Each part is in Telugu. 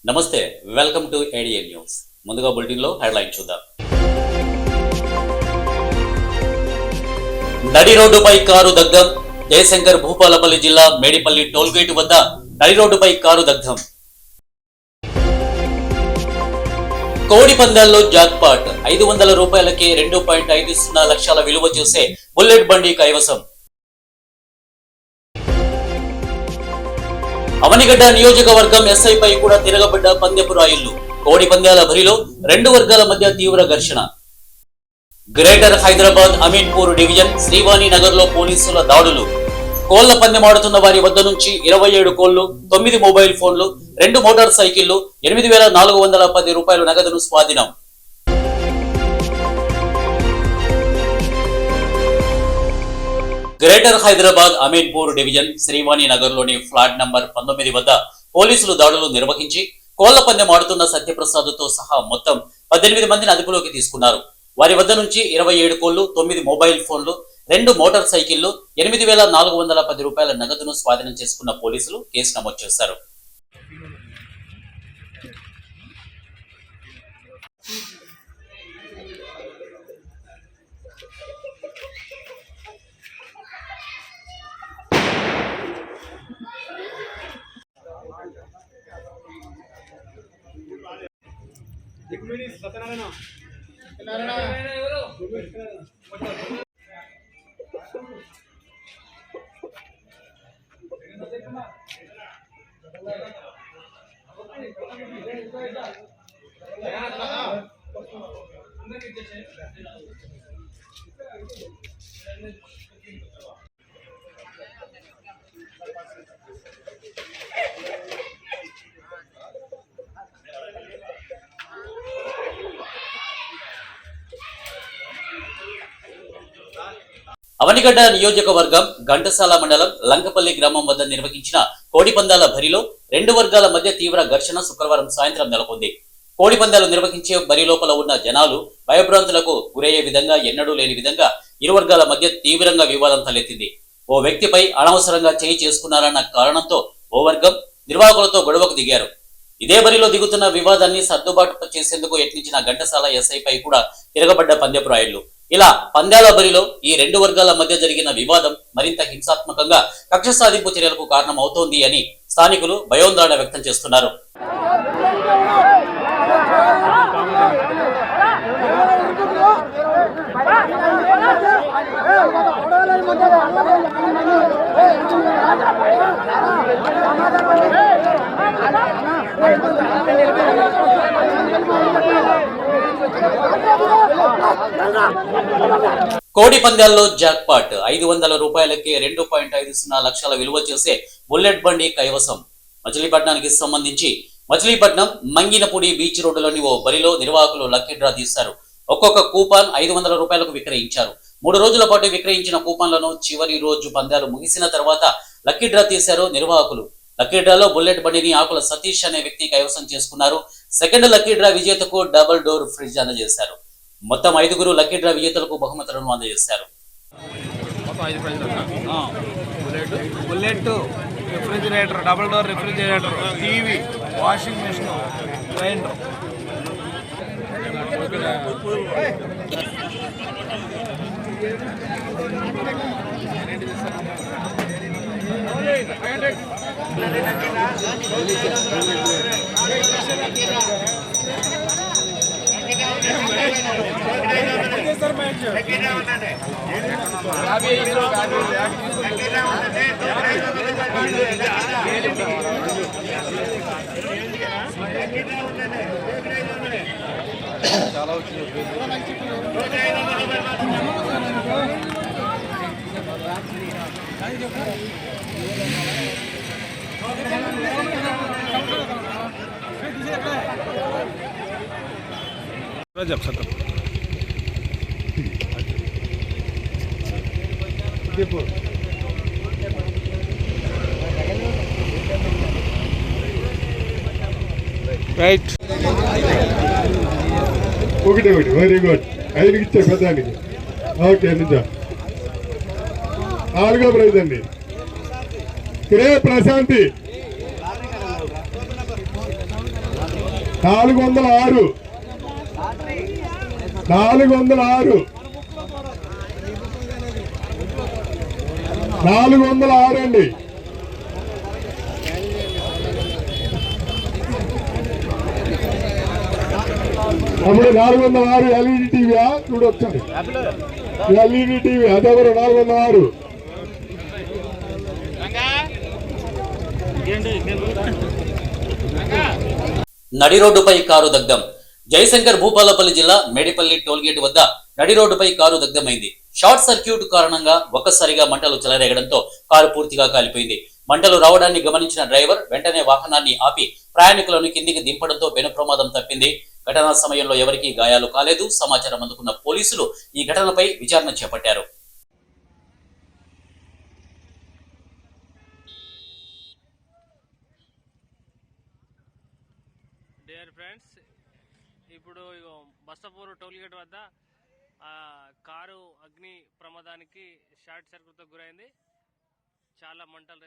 నమస్తే, వెల్కమ్ టు ఏడిఎన్ న్యూస్. ముందుగా బులెటిన్లో హెడ్లైన్ చూద్దాం. నడి రోడ్డుపై కారు దగ్ధం. జయశంకర్ భూపాలపల్లి జిల్లా మేడిపల్లి టోల్గేట్ వద్ద నడి రోడ్డుపై కారు దగ్ధం. కోడి పందాల్లో జాక్పాట్. 500 రూపాయలకే 2.50 లక్షల విలువ చేసే బుల్లెట్ బండి కైవసం. అవనిగడ్డ నియోజకవర్గం ఎస్ఐపై కూడా తిరగబడ్డ పందెపు రాయుళ్లు. కోడి పంద్యాల బరిలో 2 వర్గాల మధ్య తీవ్ర ఘర్షణ. గ్రేటర్ హైదరాబాద్ అమీన్పూర్ డివిజన్ శ్రీవాణి నగర్ లో పోలీసుల దాడులు. కోళ్ల పందెమాడుతున్న వారి వద్ద నుంచి 27 కోళ్లు, 9 మొబైల్ ఫోన్లు, 2 మోటార్ సైకిళ్లు, 8,410 రూపాయల నగదును స్వాధీనం. గ్రేటర్ హైదరాబాద్ అమీన్పూర్ డివిజన్ శ్రీవాణి నగర్ లోని ఫ్లాట్ నంబర్ 19 వద్ద పోలీసులు దాడులు నిర్వహించి కోళ్ల పందెం ఆడుతున్న సత్యప్రసాద్ తో సహా మొత్తం 18 మందిని అదుపులోకి తీసుకున్నారు. వారి వద్ద నుంచి 27 కోళ్లు, 9 మొబైల్ ఫోన్లు, 2 మోటార్ సైకిళ్లు, 8,410 రూపాయల నగదును స్వాధీనం చేసుకున్న పోలీసులు కేసు నమోదు చేశారు. అవనిగడ్డ నియోజకవర్గం ఘంటసాల మండలం లంకపల్లి గ్రామం వద్ద నిర్వహించిన కోడి పందాల బరిలో 2 వర్గాల మధ్య తీవ్ర ఘర్షణ శుక్రవారం సాయంత్రం నెలకొంది. కోడి పందాలు నిర్వహించే బరి లోపల ఉన్న జనాలు భయభ్రాంతులకు గురయ్యే విధంగా ఎన్నడూ లేని విధంగా ఇరు వర్గాల మధ్య తీవ్రంగా వివాదం తలెత్తింది. ఓ వ్యక్తిపై అనవసరంగా చేయి చేసుకున్నారన్న కారణంతో ఓ వర్గం నిర్వాహకులతో గొడవకు దిగారు. ఇదే బరిలో దిగుతున్న వివాదాన్ని సర్దుబాటు చేసేందుకు యత్నించిన ఘంటసాల ఎస్ఐపై కూడా తిరగబడ్డ పందెపు రాయుళ్లు. ఇలా పందాల బరిలో ఈ 2 వర్గాల మధ్య జరిగిన వివాదం మరింత హింసాత్మకంగా కక్ష సాధింపు చర్యలకు కారణమవుతోంది అని స్థానికులు భయోందోళన వ్యక్తం చేస్తున్నారు. కోడి పందాల్లో జాక్పాట్. 500 రూపాయలకే 2.50 లక్షల విలువ చేసే బుల్లెట్ బండి కైవసం. మచిలీపట్నానికి సంబంధించి మచిలీపట్నం మంగినపూడి బీచ్ రోడ్డులోని ఓ బరిలో నిర్వాహకులు లక్కీ డ్రా తీశారు. ఒక్కొక్క కూపన్ 500 రూపాయలకు విక్రయించారు. 3 రోజుల పాటు విక్రయించిన కూపన్లను చివరి రోజు పందాలు ముగిసిన తర్వాత లక్కీ డ్రా తీశారు నిర్వాహకులు. లక్కీ డ్రాలో బుల్లెట్ బండిని ఆకుల సతీష్ అనే వ్యక్తి కైవసం చేసుకున్నారు. సెకండ్ లక్కీ డ్రా విజేతకు డబుల్ డోర్ ఫ్రిడ్జ్ అందజేశారు. మొత్తం 5 లక్కీ డ్రా విజేతలకు బహుమతులను అందజేశారు. Bullet, refrigerator, double door refrigerator, TV, washing machine, grinder. చాలా రైట్. ఒకటి వెరీ గుడ్. 5కి ఇచ్చే పెద్దానికి. ఓకే నిజం. 4వ ప్రైజ్ అండి కే ప్రశాంతి. 406 అండి. అప్పుడు 406 ఎల్ఈడి టీవీయా చూడొచ్చండి. ఎల్ఈడి టీవీ అదెవరు 406. నడి రోడ్డుపై కారు దగ్ధం. జయశంకర్ భూపాలపల్లి జిల్లా మేడిపల్లి టోల్గేట్ వద్ద నడి రోడ్డుపై కారు దగ్ధమైంది. షార్ట్ సర్క్యూట్ కారణంగా ఒక్కసారిగా మంటలు చెలరేగడంతో కారు పూర్తిగా కాలిపోయింది. మంటలు రావడాన్ని గమనించిన డ్రైవర్ వెంటనే వాహనాన్ని ఆపి ప్రయాణికులను కిందికి దింపడంతో పెను ప్రమాదం తప్పింది. ఘటనా సమయంలో ఎవరికీ గాయాలు కాలేదు. సమాచారం అందుకున్న పోలీసులు ఈ ఘటనపై విచారణ చేపట్టారు. డియర్ ఫ్రెండ్స్, ఇప్పుడు బస్తపూర్ టోల్గేట్ వద్ద కారు అగ్ని ప్రమాదానికి షార్ట్ సర్క్యూట్తో గురైంది. చాలా మంటలు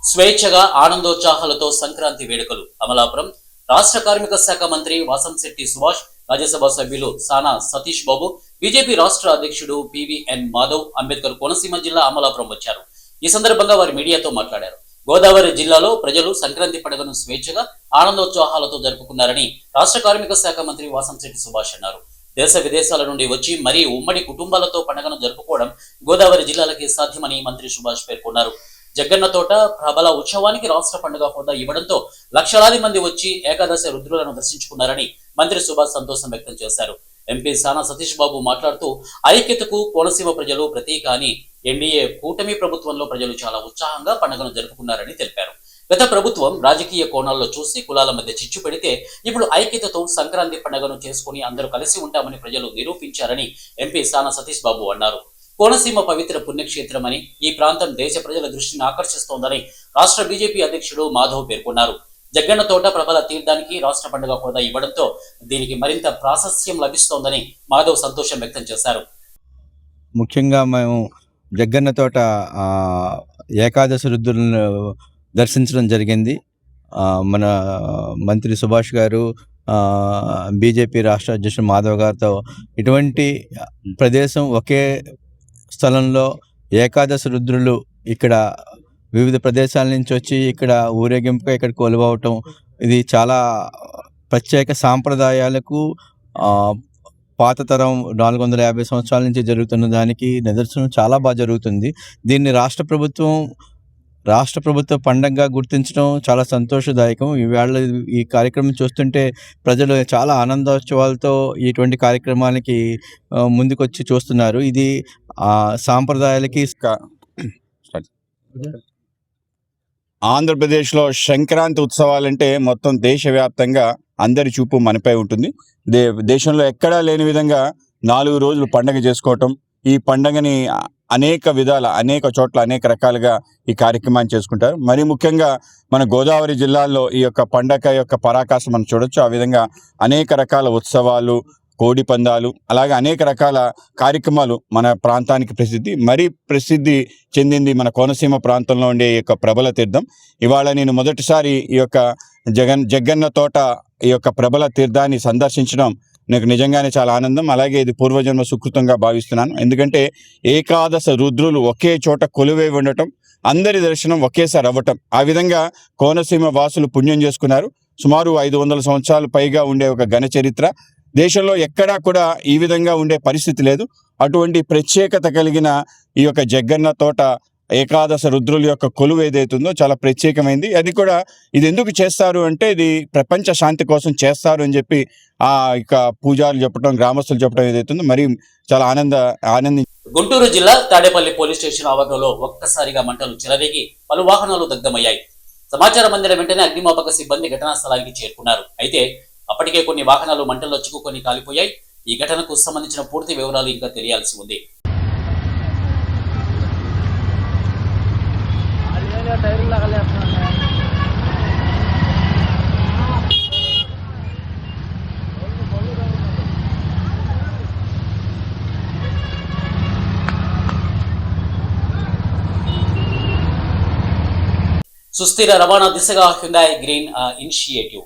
స్వేచ్ఛగా ఆనందోత్సాహాలతో సంక్రాంతి వేడుకలు. అమలాపురం రాష్ట్ర కార్మిక శాఖ మంత్రి వాసంశెట్టి సుభాష్, రాజ్యసభ సభ్యులు సానా సతీష్ బాబు, బీజేపీ రాష్ట్ర అధ్యక్షుడు పివిఎన్ మాధవ్ అంబేద్కర్ కోనసీమ జిల్లా అమలాపురం వచ్చారు. ఈ సందర్భంగా వారు మీడియాతో మాట్లాడారు. గోదావరి జిల్లాలో ప్రజలు సంక్రాంతి పండుగను స్వేచ్ఛగా ఆనందోత్సాహాలతో జరుపుకున్నారని రాష్ట్ర కార్మిక శాఖ మంత్రి వాసంశెట్టి సుభాష్ అన్నారు. దేశ విదేశాల నుండి వచ్చి మరీ ఉమ్మడి కుటుంబాలతో పండుగను జరుపుకోవడం గోదావరి జిల్లాలకి సాధ్యమని మంత్రి సుభాష్ పేర్కొన్నారు. జగ్గన్న తోట ప్రబల ఉత్సవానికి రాష్ట్ర పండుగ హోదా ఇవ్వడంతో లక్షలాది మంది వచ్చి ఏకాదశి రుద్రులను దర్శించుకున్నారని మంత్రి సుభాష్ సంతోషం వ్యక్తం చేశారు. ఎంపీ సానా సతీష్ బాబు మాట్లాడుతూ ఐక్యతకు కోనసీమ ప్రజలు ప్రతీక అని, ఎన్డీఏ కూటమి ప్రభుత్వంలో ప్రజలు చాలా ఉత్సాహంగా పండుగను జరుపుకున్నారని తెలిపారు. గత ప్రభుత్వం రాజకీయ కోణాల్లో చూసి కులాల మధ్య చిచ్చు పెడితే ఇప్పుడు ఐక్యతతో సంక్రాంతి పండుగను చేసుకుని అందరూ కలిసి ఉంటామని ప్రజలు నిరూపించారని ఎంపీ సానా సతీష్ బాబు అన్నారు. కోనసీమ పవిత్ర పుణ్యక్షేత్రమని, ఈ ప్రాంతం దేశ ప్రజల దృష్టిని ఆకర్షిస్తోందని రాష్ట్ర బీజేపీ అధ్యక్షుడు మాధవ్ పేర్కొన్నారు. జగ్గన్న తోట ప్రబల తీర్థానికి రాష్ట్ర పండుగ హోదా ఇవ్వడంతో దీనికి మరింత ప్రాశస్త్యం లభిస్తోందని మాధవ్ సంతోషం వ్యక్తం చేశారు. ముఖ్యంగా మేము జగ్గన్న తోట ఏకాదశి రుద్రులను దర్శించడం జరిగింది. మన మంత్రి సుభాష్ గారు, బీజేపీ రాష్ట్ర అధ్యక్షుడు మాధవ్ గారితో ఇటువంటి ప్రదేశం ఒకే స్థలంలో ఏకాదశి రుద్రులు ఇక్కడ వివిధ ప్రదేశాల నుంచి వచ్చి ఇక్కడ ఊరేగింపుగా ఇక్కడ కొలువవటం, ఇది చాలా ప్రత్యేక సాంప్రదాయాలకు పాత తరం 450 సంవత్సరాల నుంచి జరుగుతున్న దానికి నిదర్శనం. చాలా బాగా జరుగుతుంది. దీన్ని రాష్ట్ర ప్రభుత్వ పండగగా గుర్తించడం చాలా సంతోషదాయకం. ఈవేళ ఈ కార్యక్రమం చూస్తుంటే ప్రజలు చాలా ఆనందోత్సవాలతో ఇటువంటి కార్యక్రమానికి ముందుకొచ్చి చూస్తున్నారు. ఇది సాంప్రదాయాలకి ఆంధ్రప్రదేశ్లో సంక్రాంతి ఉత్సవాలంటే మొత్తం దేశవ్యాప్తంగా అందరి చూపు మనపై ఉంటుంది. దేశంలో ఎక్కడా లేని విధంగా 4 రోజులు పండగ చేసుకోవటం, ఈ పండగని అనేక విధాల అనేక చోట్ల అనేక రకాలుగా ఈ కార్యక్రమాన్ని చేసుకుంటారు. మరి ముఖ్యంగా మన గోదావరి జిల్లాల్లో ఈ యొక్క పండగ యొక్క పరాకాష్ఠ మనం చూడొచ్చు. ఆ విధంగా అనేక రకాల ఉత్సవాలు, కోడి పందాలు, అలాగే అనేక రకాల కార్యక్రమాలు మన ప్రాంతానికి ప్రసిద్ధి చెందింది మన కోనసీమ ప్రాంతంలో ఉండే ఈ యొక్క ప్రబల తీర్థం. ఇవాళ నేను మొదటిసారి ఈ యొక్క జగ్గన్న తోట ఈ యొక్క ప్రబల తీర్థాన్ని సందర్శించడం నాకు నిజంగానే చాలా ఆనందం. అలాగే ఇది పూర్వజన్మ సుకృతంగా భావిస్తున్నాను. ఎందుకంటే ఏకాదశ రుద్రులు ఒకే చోట కొలువై ఉండటం, అందరి దర్శనం ఒకేసారి అవ్వటం, ఆ విధంగా కోనసీమ వాసులు పుణ్యం చేసుకున్నారు. సుమారు 500 సంవత్సరాలు పైగా ఉండే ఒక ఘన చరిత్ర. దేశంలో ఎక్కడా కూడా ఈ విధంగా ఉండే పరిస్థితి లేదు. అటువంటి ప్రత్యేకత కలిగిన ఈ యొక్క జగ్గన్న తోట ఏకాదశ రుద్రుల యొక్క కొలువు ఏదైతుందో చాలా ప్రత్యేకమైంది. అది కూడా ఇది ఎందుకు చేస్తారు అంటే ఇది ప్రపంచ శాంతి కోసం చేస్తారు అని చెప్పి ఆ యొక్క పూజారులు చెప్పడం, గ్రామస్తులు చెప్పడం ఏదైతుందో మరి చాలా ఆనంది. గుంటూరు జిల్లా తాడేపల్లి పోలీస్ స్టేషన్ ఆవరణలో ఒక్కసారిగా మంటలు చెలరేగి పలు వాహనాలు దగ్ధమయ్యాయి. సమాచారం అందిన వెంటనే అగ్నిమాపక సిబ్బంది ఘటనా స్థలానికి చేరుకున్నారు. అయితే అప్పటికే కొన్ని వాహనాలు మంటల్లో చిక్కుకొని కాలిపోయాయి. ఈ ఘటనకు సంబంధించిన పూర్తి వివరాలు ఇంకా తెలియాల్సి ఉంది. సుస్థిర రవాణా దిశగా హ్యుండాయ్ గ్రీన్ ఇనిషియేటివ్,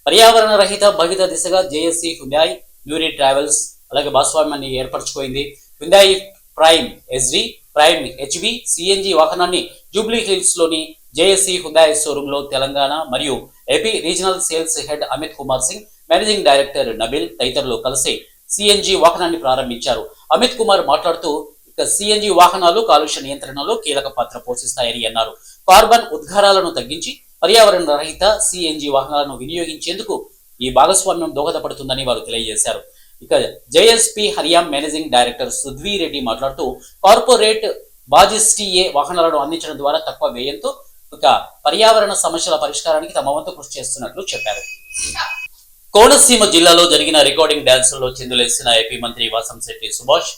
పర్యావరణ రహిత భవిత దిశగా జేఎస్సీ హ్యుండాయ్ న్యూరీ ట్రావెల్స్ అలాగే భాగస్వామ్యాన్ని ఏర్పరచుకోయింది. Hyundai prime SD, prime HB CNG వాహనాన్ని జూబ్లీ హిల్స్ లోని జేఎస్సీ హ్యుండాయ్ షోరూమ్ లో తెలంగాణ మరియు AP regional sales head Amit Kumar Singh, managing director Nabil తదితరులు కలిసి సిఎన్జి వాహనాన్ని ప్రారంభించారు. అమిత్ కుమార్ మాట్లాడుతూ ఇక సిఎన్జి వాహనాలు కాలుష్య నియంత్రణలో కీలక పాత్ర పోషిస్తాయని అన్నారు. కార్బన్ ఉద్గారాలను తగ్గించి పర్యావరణ రహిత సిఎన్జి వాహనాలను వినియోగించేందుకు ఈ భాగస్వామ్యం దోహదపడుతుందని వారు తెలియజేశారు. ఇక జేఎస్పీ హరియాం మేనేజింగ్ డైరెక్టర్ సుధ్వీ రెడ్డి మాట్లాడుతూ కార్పొరేట్ బాజిస్టీఏ వాహనాలను అందించడం ద్వారా తక్కువ వ్యయంతో ఇక పర్యావరణ సమస్యల పరిష్కారానికి తమ వంతు కృషి చేస్తున్నట్లు చెప్పారు. కోనసీమ జిల్లాలో జరిగిన రికార్డింగ్ డాన్సుల్లో చిందులేసిన ఏపీ మంత్రి వాసంశెట్టి సుభాష్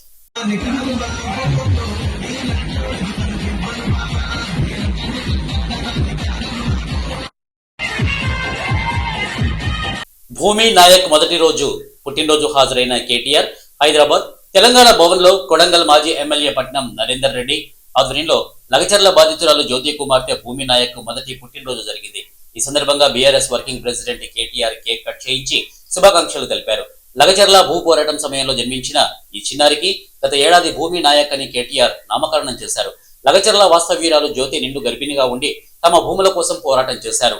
భూమి నాయక్ మొదటి రోజు పుట్టినరోజు హాజరైన కేటీఆర్ హైదరాబాద్ తెలంగాణ భవన్ లో కొడంగల్ మాజీ ఎమ్మెల్యే పట్నం నరేందర్ రెడ్డి ఆధ్వర్యంలో లగచర్ల బాధితురాలు జ్యోతి కుమార్తె భూమి నాయక్ మొదటి పుట్టినరోజు జరిగింది. ఈ సందర్భంగా BRS working president KTR cake cut చేయించి శుభాకాంక్షలు తెలిపారు. లగచర్ల భూ పోరాటం సమయంలో జన్మించిన ఈ చిన్నారికి గత ఏడాది భూమి నాయక్ అని కేటీఆర్ నామకరణం చేశారు. లగచర్ల వాస్తవ్యురాలు జ్యోతి నిండు గర్భిణిగా ఉండి తమ భూముల కోసం పోరాటం చేశారు.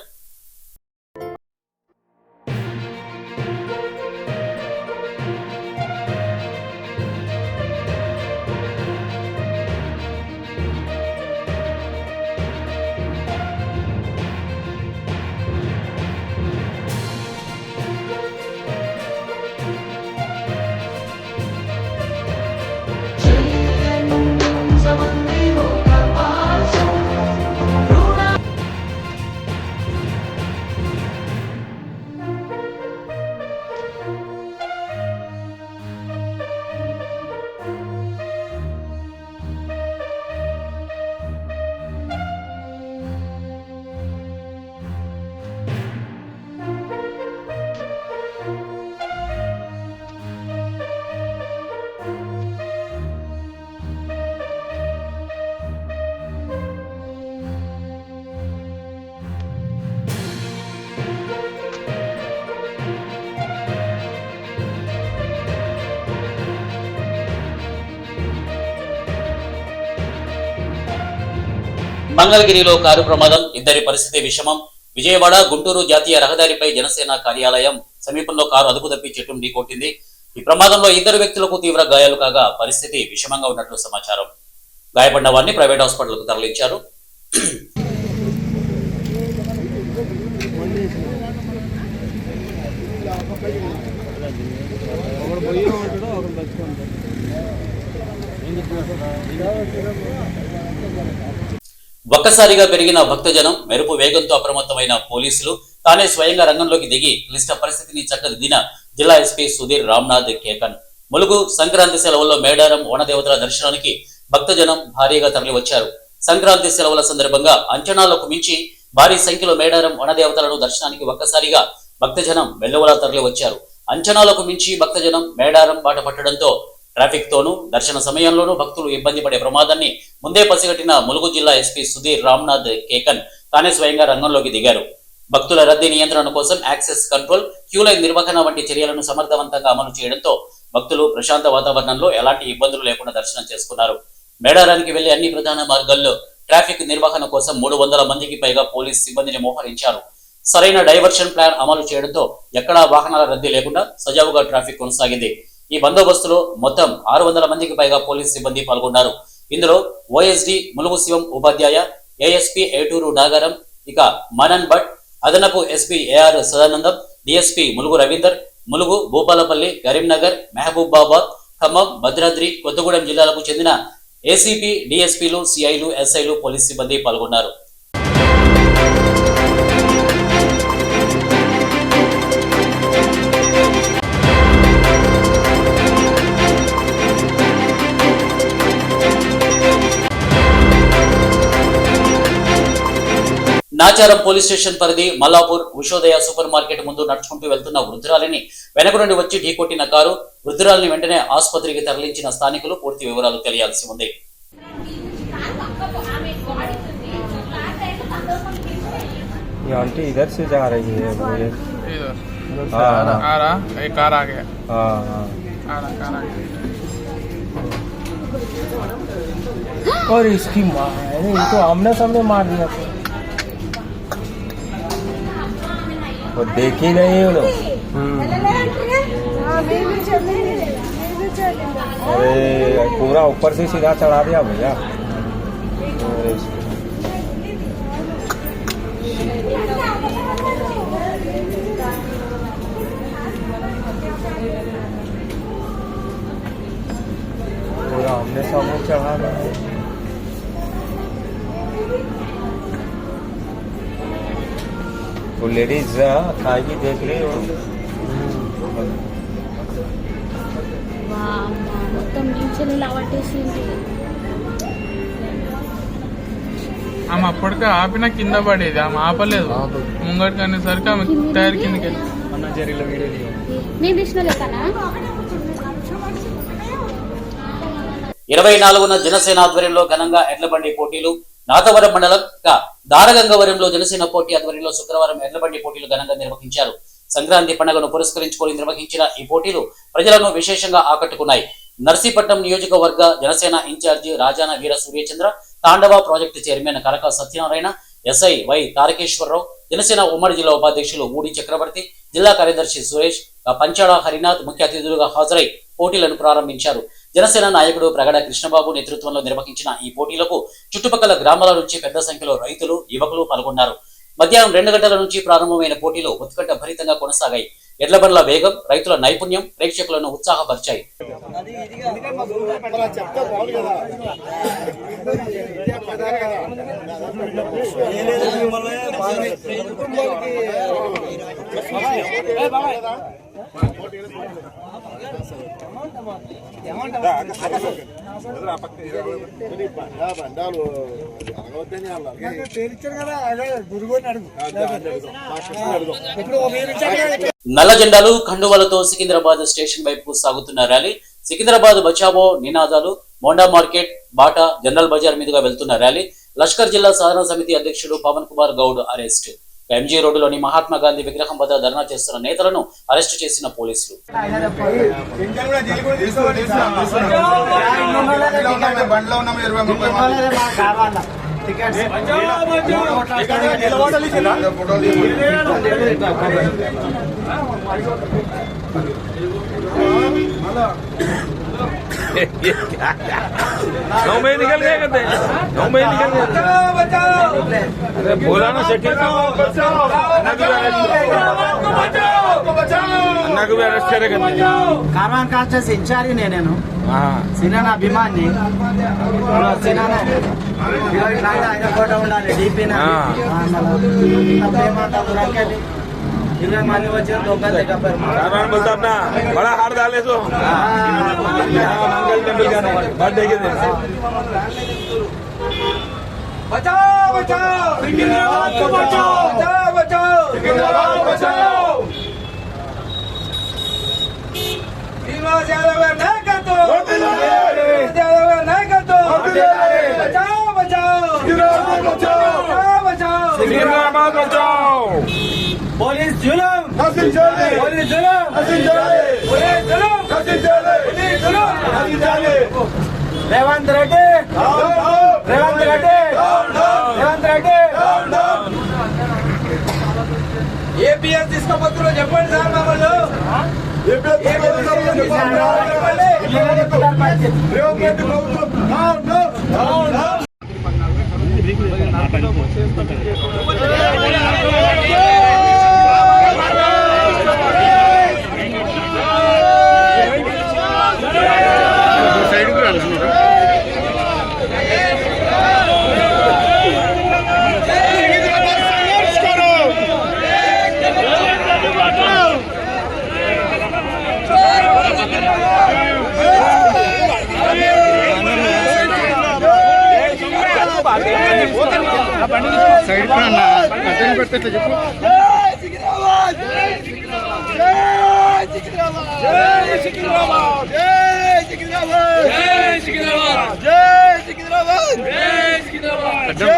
మంగళగిరిలో కారు ప్రమాదం, ఇద్దరి పరిస్థితి విషమం. విజయవాడ గుంటూరు జాతీయ రహదారిపై జనసేన కార్యాలయం సమీపంలో కారు అదుపు తప్పి చెట్టును ఢీకొట్టింది. ఈ ప్రమాదంలో ఇద్దరు వ్యక్తులకు తీవ్ర గాయాలు కాగా పరిస్థితి విషమంగా ఉన్నట్లు సమాచారం. గాయపడిన వారిని ప్రైవేట్ హాస్పిటల్కు తరలించారు. ఒక్కసారిగా పెరిగిన భక్తజనం, మెరుపు వేగంతో అప్రమత్తమైన పోలీసులు తానే స్వయంగా రంగంలోకి దిగి క్లిష్ట పరిస్థితిని చక్కదిద్దిన జిల్లా ఎస్పీ సుధీర్ రామ్నాథ్ కేకన్. ములుగు సంక్రాంతి సెలవుల్లో మేడారం వనదేవతల దర్శనానికి భక్తజనం భారీగా తరలివచ్చారు. సంక్రాంతి సెలవుల సందర్భంగా అంచనాలకు మించి భారీ సంఖ్యలో మేడారం వనదేవతలను దర్శనానికి ఒక్కసారిగా భక్తజనం వెల్లువలా తరలివచ్చారు. అంచనాలకు మించి భక్తజనం మేడారం బాట పట్టడంతో ట్రాఫిక్ తోనూ దర్శన సమయంలోనూ భక్తులు ఇబ్బంది పడే ప్రమాదాన్ని ముందే పసిగట్టిన ములుగు జిల్లా ఎస్పీ సుధీర్ రామ్నాథ్ కేకన్ తానే స్వయంగా రంగంలోకి దిగారు. భక్తుల రద్దీ నియంత్రణ కోసం యాక్సెస్ కంట్రోల్, క్యూలైన్ నిర్వహణ వంటి చర్యలను సమర్థవంతంగా అమలు చేయడంతో భక్తులు ప్రశాంత వాతావరణంలో ఎలాంటి ఇబ్బందులు లేకుండా దర్శనం చేసుకున్నారు. మేడారానికి వెళ్లే అన్ని ప్రధాన మార్గాల్లో ట్రాఫిక్ నిర్వహణ కోసం 300 మందికి పైగా పోలీస్ సిబ్బందిని మోహరించారు. సరైన డైవర్షన్ ప్లాన్ అమలు చేయడంతో ఎక్కడా వాహనాల రద్దీ లేకుండా సజావుగా ట్రాఫిక్ కొనసాగింది. ఈ బందోబస్తులో మొత్తం 600 మందికి పైగా పోలీస్ సిబ్బంది పాల్గొన్నారు. ఇందులో ఓఎస్డి ములుగు శివం ఉపాధ్యాయ, ఏఎస్పీ ఏటూరు నాగారం, ఇక మనన్ భట్, అదనపు SP AR Sadanandam, DSP Mulugu Ravinder, Mulugu, Bhupalpally, Karimnagar, Mahabubabad, Khammam, Bhadradri, Kothagudem జిల్లాలకు చెందిన ఏసీపీ, డిఎస్పీలు, సిఐలు, ఎస్ఐలు, పోలీస్ సిబ్బంది పాల్గొన్నారు. నాచారం పోలీస్ స్టేషన్ పరిధి మల్లాపూర్ ఉషోదయ సూపర్ మార్కెట్ ముందు నడుచుకుంటూ వెళ్తున్న వృద్ధురాలిని వెనక నుండి వచ్చి ఢీకొట్టిన కారు. వృద్ధురాలిని వెంటనే ఆసుపత్రికి తరలించిన స్థానికులు పూర్తి వివరాలు తెలియాల్సి ఉంది. ये आंटी इधर से जा रही है वो ये इधर हाँ आ रहा एक कार आ गया हाँ हाँ आ रहा कार आ गया और इसकी माँ है इनको आमने सामने मार दिया वो देखी नहीं वो लोग अरे पूरा ऊपर से सीधा चढ़ा दिया भैया पूरा आमने सामने चढ़ा दिया वो लेडीज खाएगी देख रही हो మొత్తం నించెలు లావట్టేసింది ఆమె అప్పటికే ఆపినా కింద పడేది ఆమె ఆపలేదు ముంగడికి అనేసరికి ఆమె టైర్ కిందకి నేను తీసిన లెక్కనా 24న జనసేన ఆధ్వర్యంలో ఘనంగా ఎడ్లబండి పోటీలు నాతవరం మండలం దారగంగవరంలో జనసేన పోటీ ఆధ్వర్యంలో శుక్రవారం ఎడ్లబండి పోటీలు ఘనంగా నిర్వహించారు. సంక్రాంతి పండుగను పురస్కరించుకొని నిర్వహించిన ఈ పోటీలు ప్రజలను విశేషంగా ఆకట్టుకున్నాయి. నర్సీపట్నం నియోజకవర్గ జనసేన ఇన్ఛార్జి రాజాన వీర సూర్యచంద్ర, తాండవ project chairman Karaka Satyanarayana, SI Y Tarakeswararao, Janasena ఉమ్మడి జిల్లా ఉపాధ్యక్షులు ఊడి చక్రవర్తి, జిల్లా కార్యదర్శి సురేష్, పంచాడ హరినాథ్ ముఖ్య అతిథులుగా హాజరై పోటీలను ప్రారంభించారు. జనసేన నాయకుడు ప్రగడ కృష్ణబాబు నేతృత్వంలో నిర్వహించిన ఈ పోటీలకు చుట్టుపక్కల గ్రామాల నుంచి పెద్ద సంఖ్యలో రైతులు, యువకులు పాల్గొన్నారు. మధ్యాహ్నం 2 గంటల నుంచి ప్రారంభమైన పోటీలు ఉత్కంఠ భరితంగా కొనసాగాయి. ఎడ్లబండ్ల వేగం, రైతుల నైపుణ్యం ప్రేక్షకులను ఉత్సాహపరిచాయి. నల్ల జెండాలు, కండువాలతో సికింద్రాబాద్ స్టేషన్ వైపు సాగుతున్న ర్యాలీ, సికింద్రాబాద్ బచావో నినాదాలు, Monda market, Bata, general Bazaar మీదుగా వెళ్తున్న ర్యాలీ, లష్కర్ జిల్లా సాధన సమితి అధ్యక్షుడు పవన్ కుమార్ గౌడ్ అరెస్ట్. ఎంజీ రోడ్డులోని మహాత్మా గాంధీ విగ్రహం వద్ద ధర్నా చేస్తున్న నేతలను అరెస్టు చేసిన పోలీసులు. निकल गए कहते अरे बोला ना शकील అన్నకు అరెస్ట్ కార్వాన్ కాన్స్టెన్స్ ఇన్ఛార్జి నేను సినానా అభిమాని సినానా ఆయన ఫోటో ఉండాలి డీపీ మంది వచ్చిన बोलता अपना बड़ा हार डाले सो मंगल टेम्पल का बर्थडे के दिन बचाओ बचाओ सिकंदराबाद को बचाओ बचाओ बचाओ सिकंदराबाद बचाओ श्रीनिवास यादव नहीं कर दो यादव नहीं कर दो बचाओ बचाओ सिकंदराबाद बचाओ बचाओ सिकंदराबाद बचाओ पुलिस जुलम हसीन जाले पुलिस जुलम हसीन जाले पुलिस जुलम हसीन जाले पुलिस जुलम हसीन जाले रेवंत रेड्डी रेवंत रेड्डी रेवंत रेड्डी ఏపీఎస్ తీసుకోపోతున్నారు చెప్పండి సార్ మామూలు సైడ్ అన్న అర్థం పెడితే చెప్పు జై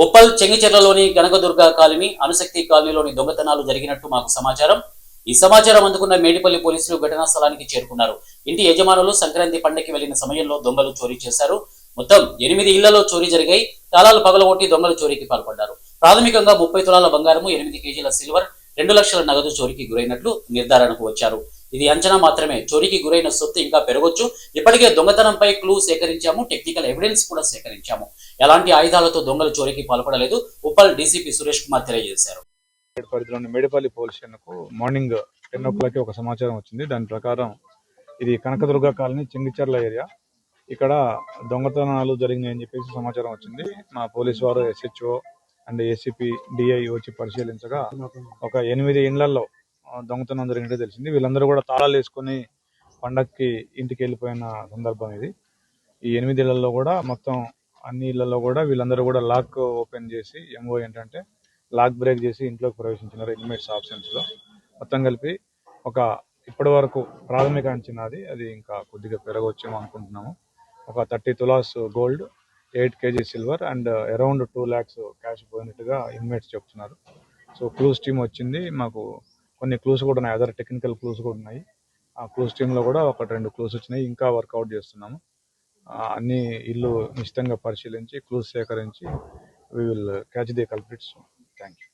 ఉప్పల్ చెంగిచెర్లలోని కనకదుర్గ కాలనీ అణుశక్తి కాలనీలోని దొంగతనాలు జరిగినట్టు మాకు సమాచారం. ఈ సమాచారం అందుకున్న మేడిపల్లి పోలీసులు ఘటనా స్థలానికి చేరుకున్నారు. ఇంటి యజమానులు సంక్రాంతి పండుగకి వెళ్లిన సమయంలో దొంగలు చోరీ చేశారు. మొత్తం 8 ఇళ్లలో చోరీ జరిగాయి. తాళాలు పగలగొట్టి దొంగలు చోరీకి పాల్పడ్డారు. ప్రాథమికంగా 30 తులాల బంగారము, 8 కేజీల సిల్వర్, 2 లక్షల నగదు చోరీకి గురైనట్లు నిర్ధారణకు వచ్చారు. ఇది అంచనా మాత్రమే. చోరీకి గురైన సొత్తు ఇంకా పెరగొచ్చు. ఇప్పటికే దొంగతనంపై క్లూ సేకరించాము, టెక్నికల్ ఎవిడెన్స్ కూడా సేకరించాము. ఎలాంటి ఆయుధాలతో దొంగలు చోరీకి పాల్పడలేదు. ఉప్పల్ డీసీపీ సురేష్ కుమార్ తెలియజేశారు. పరిధిలోని మేడిపల్లి పోలీస్ స్టేషన్కు మార్నింగ్ 10 o'clock ఒక సమాచారం వచ్చింది. దాని ప్రకారం ఇది కనకదుర్గ కాలనీ చెంగిచెర్ల ఏరియా, ఇక్కడ దొంగతనాలు జరిగినాయని చెప్పేసి సమాచారం వచ్చింది. మా పోలీసు వారు SHO అండ్ ACP DI వచ్చి పరిశీలించగా ఒక 8 ఇళ్లలో దొంగతనం జరిగినట్టు తెలిసింది. వీళ్ళందరూ కూడా తాళాలు వేసుకొని పండక్కి ఇంటికి వెళ్ళిపోయిన సందర్భం ఇది. ఈ 8 ఇళ్లలో కూడా మొత్తం అన్ని ఇళ్లలో కూడా వీళ్ళందరూ కూడా లాక్ ఓపెన్ చేసి MO ఏంటంటే లాక్ బ్రేక్ చేసి ఇంట్లోకి ప్రవేశించినారు ఇన్మేట్స్ ఆబ్సెన్స్ లో. మొత్తం కలిపి ఒక ఇప్పటి వరకు ప్రాథమిక అంచనాది, అది ఇంకా కొద్దిగా పెరగవచ్చేమో అనుకుంటున్నాము. ఒక 30 తులాస్ gold, 8 kg silver and around 2 lakhs cash పోయినట్టుగా ఇన్మేట్స్ చెప్తున్నారు. సో క్లూస్ టీమ్ వచ్చింది. మాకు కొన్ని క్లూస్ కూడా ఉన్నాయి, అదర్ టెక్నికల్ క్లూస్ కూడా ఉన్నాయి. ఆ క్లూస్ టీమ్ లో కూడా 1-2 క్లూస్ వచ్చినాయి. ఇంకా వర్కౌట్ చేస్తున్నాము. అన్ని ఇల్లు నిశ్చితంగా పరిశీలించి క్లూస్ సేకరించి we will catch the culprits. Thank you.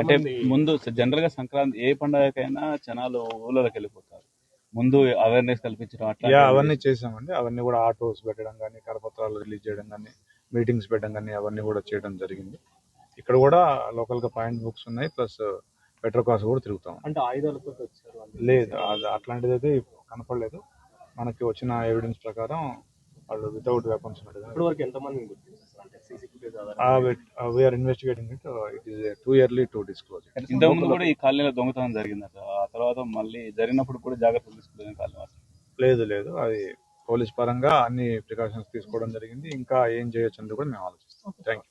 అంటే ముందు జనరల్ గా సంక్రాంతి ఏ పండుగకైనా జనాలు ఊళ్ళలోకి వెళ్ళిపోతారు. ముందు అవేర్నెస్ కల్పించడం అట్లా అవన్నీ చేసామండి. అవన్నీ కూడా ఆటోస్ పెట్టడం కానీ, కరపత్రాలు రిలీజ్ చేయడం కానీ, మీటింగ్స్ పెట్టడం కానీ అవన్నీ కూడా చేయడం జరిగింది. ఇక్కడ కూడా లోకల్ గా పాయింట్ బుక్స్ ఉన్నాయి, ప్లస్ పెట్రోల్ కార్స్ కూడా తిరుగుతాం. అంటే ఆయుధాలతో వచ్చారు? లేదు, అట్లాంటిది అయితే కనపడలేదు. మనకి వచ్చిన ఎవిడెన్స్ ప్రకారం వాళ్ళు వితౌట్ వెపన్స్ ఇప్పటివరకు ఎంతమంది? we are investigating it. It is too early to disclose it. ఇంతకుముందు కూడా ఈ కాలనీలో దొంగతనం జరిగిందట. ఆ తర్వాత మళ్ళీ జరిగినప్పుడు కూడా జాగ్రత్తలు తీసుకోలేదు కాలనీ? లేదు, అది పోలీస్ పరంగా అన్ని ప్రికాషన్స్ తీసుకోవడం జరిగింది. ఇంకా ఏం చేయొచ్చు అనేది కూడా మేము ఆలోచిస్తాం. Thank you.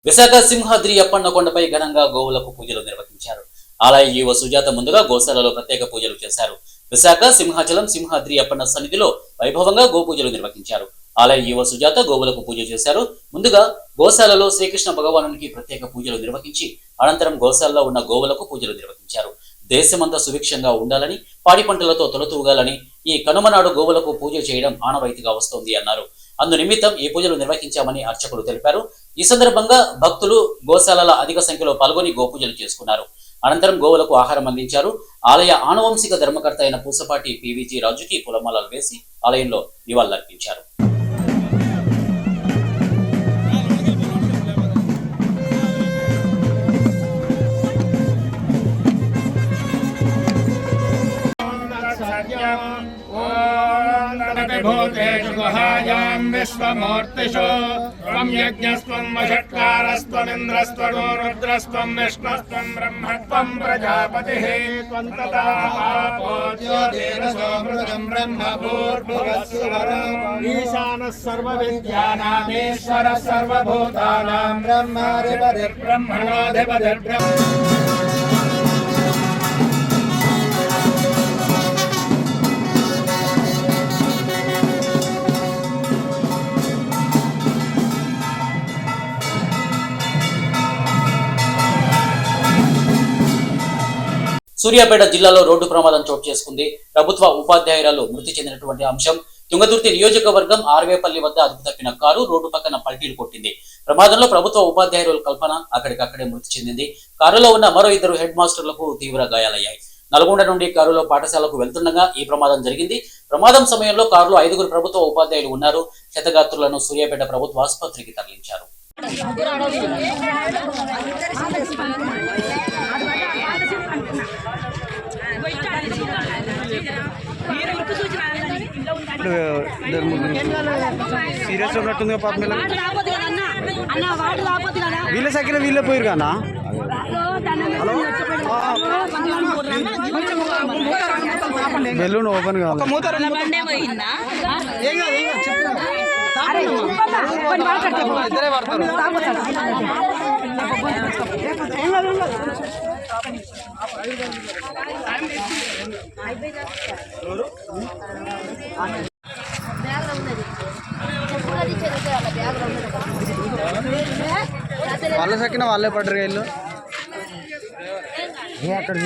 విశాఖ సింహాద్రి అప్పన్న కొండపై ఘనంగా గోవులకు పూజలు నిర్వహించారు. ఆలయ ఈవో సుజాత ముందుగా గోశాలలో ప్రత్యేక పూజలు చేశారు. విశాఖ సింహాచలం సింహాద్రి అప్పన్న సన్నిధిలో వైభవంగా గోపూజలు నిర్వహించారు. ఆలయ ఈవో సుజాత గోవులకు పూజ చేశారు. ముందుగా గోశాలలో శ్రీకృష్ణ భగవానునికి ప్రత్యేక పూజలు నిర్వహించి అనంతరం గోశాలలో ఉన్న గోవులకు పూజలు నిర్వహించారు. దేశమంతా సుభిక్షంగా ఉండాలని, పాడి పంటలతో తొలతూగాలని ఈ కనుమనాడు గోవులకు పూజ చేయడం ఆనవాయితీగా వస్తోంది అన్నారు. అందు నిమిత్తం ఈ పూజలు నిర్వహించామని అర్చకులు తెలిపారు. ఈ సందర్భంగా భక్తులు గోశాలల అధిక సంఖ్యలో పాల్గొని గోపూజలు చేసుకున్నారు. అనంతరం గోవులకు ఆహారం అందించారు. ఆలయ ఆనువంశిక ధర్మకర్త అయిన పూసపాటి PVG రాజుకి పూలమాలలు వేసి ఆలయంలో నివాళులర్పించారు. భూతేషు గుహాయాం విశ్వమూర్తిషు త్వం యజ్ఞస్త్వం వషట్కారస్త్వమింద్రస్త్వం రుద్రస్త్వం విష్ణుస్త్వం బ్రహ్మత్వం ప్రజాపతిః త్వం తదా జ్యోతిరసోమృతం బ్రహ్మభూర్భువస్సువరం ఈశానः సర్వవిద్యానామీశ్వరः సర్వభూతానాం బ్రహ్మాధిపతిర్బ్రహ్మణోధిపతిర్బ్రహ్మ. సూర్యాపేట జిల్లాలో రోడ్డు ప్రమాదం చోటు చేసుకుంది. ప్రభుత్వ ఉపాధ్యాయురాలు మృతి చెందినటువంటి అంశం. తుంగతుర్తి నియోజకవర్గం ఆర్వేపల్లి వద్ద అదుపు తప్పిన కారు రోడ్డు పక్కన పల్టీలు కొట్టింది. ప్రమాదంలో ప్రభుత్వ ఉపాధ్యాయురాలు కల్పన అక్కడికక్కడే మృతి చెందింది. కారులో ఉన్న మరో 2 హెడ్ మాస్టర్లకు తీవ్ర గాయాలయ్యాయి. నల్గొండ నుండి కారులో పాఠశాలకు వెళ్తుండగా ఈ ప్రమాదం జరిగింది. ప్రమాదం సమయంలో కారులో 5 ప్రభుత్వ ఉపాధ్యాయులు ఉన్నారు. క్షతగాత్రులను సూర్యాపేట ప్రభుత్వ ఆసుపత్రికి తరలించారు. సీరియస్ ఉన్నట్టుంది పాపం వీళ్ళ సైకిల్ వీళ్ళే పోయారు కదా బెలూన్ ఓపెన్ కావాలి వాళ్ళ సైకిల్ వాళ్ళే పడ్డరు వీళ్ళు అక్కడ